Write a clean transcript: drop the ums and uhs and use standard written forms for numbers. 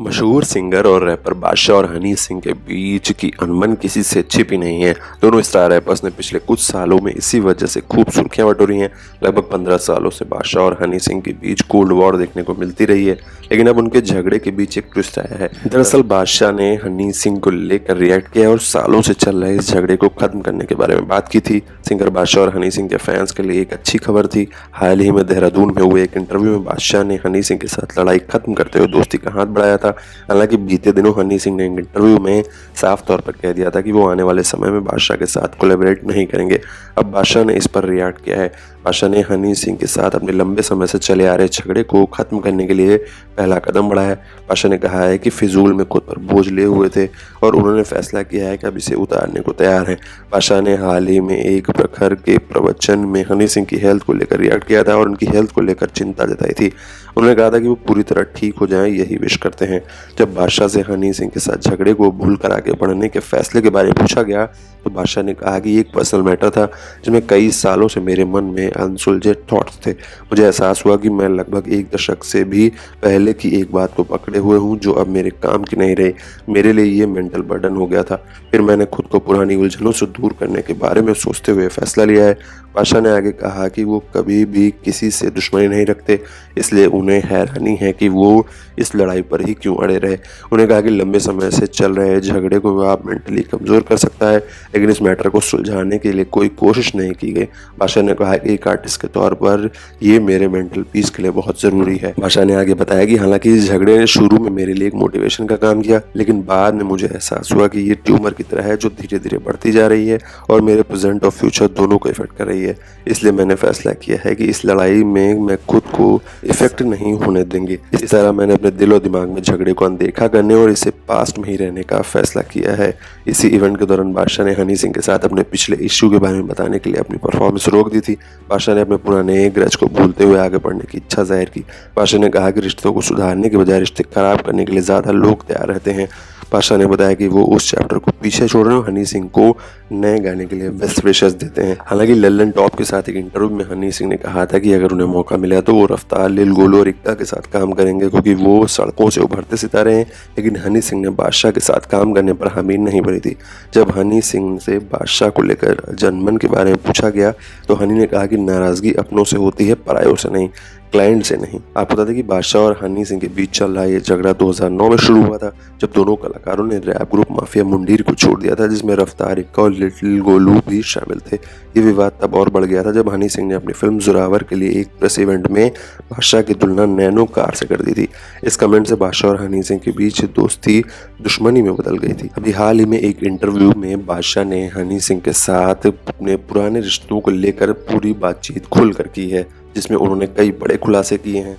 मशहूर सिंगर और रैपर बादशाह और हनी सिंह के बीच की अनबन किसी से छिपी नहीं है। दोनों स्टार रैपर्स ने पिछले कुछ सालों में इसी वजह से खूब सुर्खियां बटोरी हैं। लगभग 15 सालों से बादशाह और हनी सिंह के बीच कोल्ड वॉर देखने को मिलती रही है, लेकिन अब उनके झगड़े के बीच एक ट्विस्ट आया है। दरअसल बादशाह ने हनी सिंह को लेकर रिएक्ट किया और सालों से चल रहे इस झगड़े को खत्म करने के बारे में बात की थी। सिंगर बादशाह और हनी सिंह के फैंस के लिए एक अच्छी खबर थी। हाल ही में देहरादून में हुए एक इंटरव्यू में बादशाह ने हनी सिंह के साथ लड़ाई खत्म करते हुए दोस्ती का हाथ बढ़ाया था। हालांकि बीते दिनों हनी सिंह ने इंटरव्यू में साफ तौर पर कह दिया था कि वो आने वाले समय में बादशाह के साथ कोलैबोरेट नहीं करेंगे। अब बादशाह ने इस पर रिएक्ट किया है। बादशाह ने हनी सिंह के साथ अपने लंबे समय से चले आ रहे झगड़े को खत्म करने के लिए पहला कदम बढ़ाया है। बादशाह ने कहा है कि फिजूल में खुद पर बोझ लिए हुए थे और उन्होंने फैसला किया है कि अब इसे उतारने को तैयार हैं। बादशाह ने हाल ही में एक प्रखर के प्रवचन में हनी सिंह की हेल्थ को लेकर रिएक्ट किया था और उनकी हेल्थ को लेकर चिंता जताई थी। उन्होंने कहा था कि वो पूरी तरह ठीक हो जाएं, यही विश करते हैं। जब बादशाह से हनी सिंह के साथ झगड़े को भूल कर आगे बढ़ने के फैसले के बारे में पूछा गया तो बादशाह ने कहा कि ये एक पर्सनल मैटर था जिसमें कई सालों से मेरे मन में अनसुलझे थॉट्स थे। मुझे एहसास हुआ कि मैं लगभग एक दशक से भी पहले की एक बात को पकड़े हुए हूँ जो अब मेरे काम की नहीं रही। मेरे लिए ये मेंटल बर्डन हो गया था। फिर मैंने खुद को पुरानी उलझनों से दूर करने के बारे में सोचते हुए फैसला लिया है। बादशाह ने आगे कहा कि वो कभी भी किसी से दुश्मनी नहीं रखते, इसलिए उन्हें हैरानी है कि वो इस लड़ाई पर ही क्यों अड़े रहे। उन्हें कहा कि लंबे समय से चल रहे झगड़े को आप मेंटली कमज़ोर कर सकता है, लेकिन इस मैटर को सुलझाने के लिए कोई कोशिश नहीं की गई। बादशाह ने कहा कि एक आर्टिस्ट के तौर पर ये मेरे मेंटल पीस के लिए बहुत ज़रूरी है। बादशाह ने आगे बताया कि हालांकि इस झगड़े ने शुरू में मेरे लिए एक मोटिवेशन का काम किया, लेकिन बाद में मुझे एहसास हुआ कि ये ट्यूमर की तरह है जो धीरे धीरे बढ़ती जा रही है और मेरे प्रेजेंट और फ्यूचर दोनों को इफेक्ट कर रही है। इसलिए मैंने फैसला किया है कि इस लड़ाई में मैं खुद को इफेक्ट नहीं होने देंगे। इस तरह मैंने अपने दिल और दिमाग में झगड़े को अनदेखा करने और इसे पास्ट में ही रहने का फैसला किया है। इसी इवेंट के दौरान बादशाह ने हनी सिंह के साथ अपने पिछले इश्यू के बारे में बताने के लिए अपनी परफॉर्मेंस रोक दी थी। बादशाह ने अपने पुराने ग्रज को भूलते हुए आगे बढ़ने की इच्छा जाहिर की। बादशाह ने कहा कि रिश्तों को सुधारने के बजाय रिश्ते खराब करने के लिए ज़्यादा लोग तैयार रहते हैं। बादशाह ने बताया कि वो उस चैप्टर को पीछे छोड़ रहे हैं और हनी सिंह को नए गाने के लिए बेस्ट विशेस देते हैं। हालांकि लल्लन टॉप के साथ एक इंटरव्यू में हनी सिंह ने कहा था कि अगर उन्हें मौका मिला तो वो रफ्तार, लिल गोलू और इक्का के साथ काम करेंगे क्योंकि वो सड़कों से उभरते सितारे हैं। लेकिन हनी सिंह ने बादशाह के साथ काम करने पर हामी नहीं भरी थी। जब हनी सिंह से बादशाह को लेकर जनमन के बारे में पूछा गया तो हनी ने कहा कि नाराजगी अपनों से होती है, परायों से नहीं, क्लाइंट से नहीं। आपको बता दें कि बादशाह और हनी सिंह के बीच चल रहा ये झगड़ा 2009 में शुरू हुआ था, जब दोनों कलाकारों ने रैप ग्रुप माफिया मुंडीर को छोड़ दिया था, जिसमें रफ्तार, इक्का और लिटिल गोलू भी शामिल थे। ये विवाद तब और बढ़ गया था जब हनी सिंह ने अपनी फिल्म जोरावर के लिए एक प्रेस इवेंट में बादशाह की तुलना नैनो कार से कर दी थी। इस कमेंट से बादशाह और हनी सिंह के बीच दोस्ती दुश्मनी में बदल गई थी। अभी हाल ही में एक इंटरव्यू में बादशाह ने हनी सिंह के साथ अपने पुराने रिश्तों को लेकर पूरी बातचीत खुलकर की है, जिसमें उन्होंने कई बड़े खुलासे किए हैं।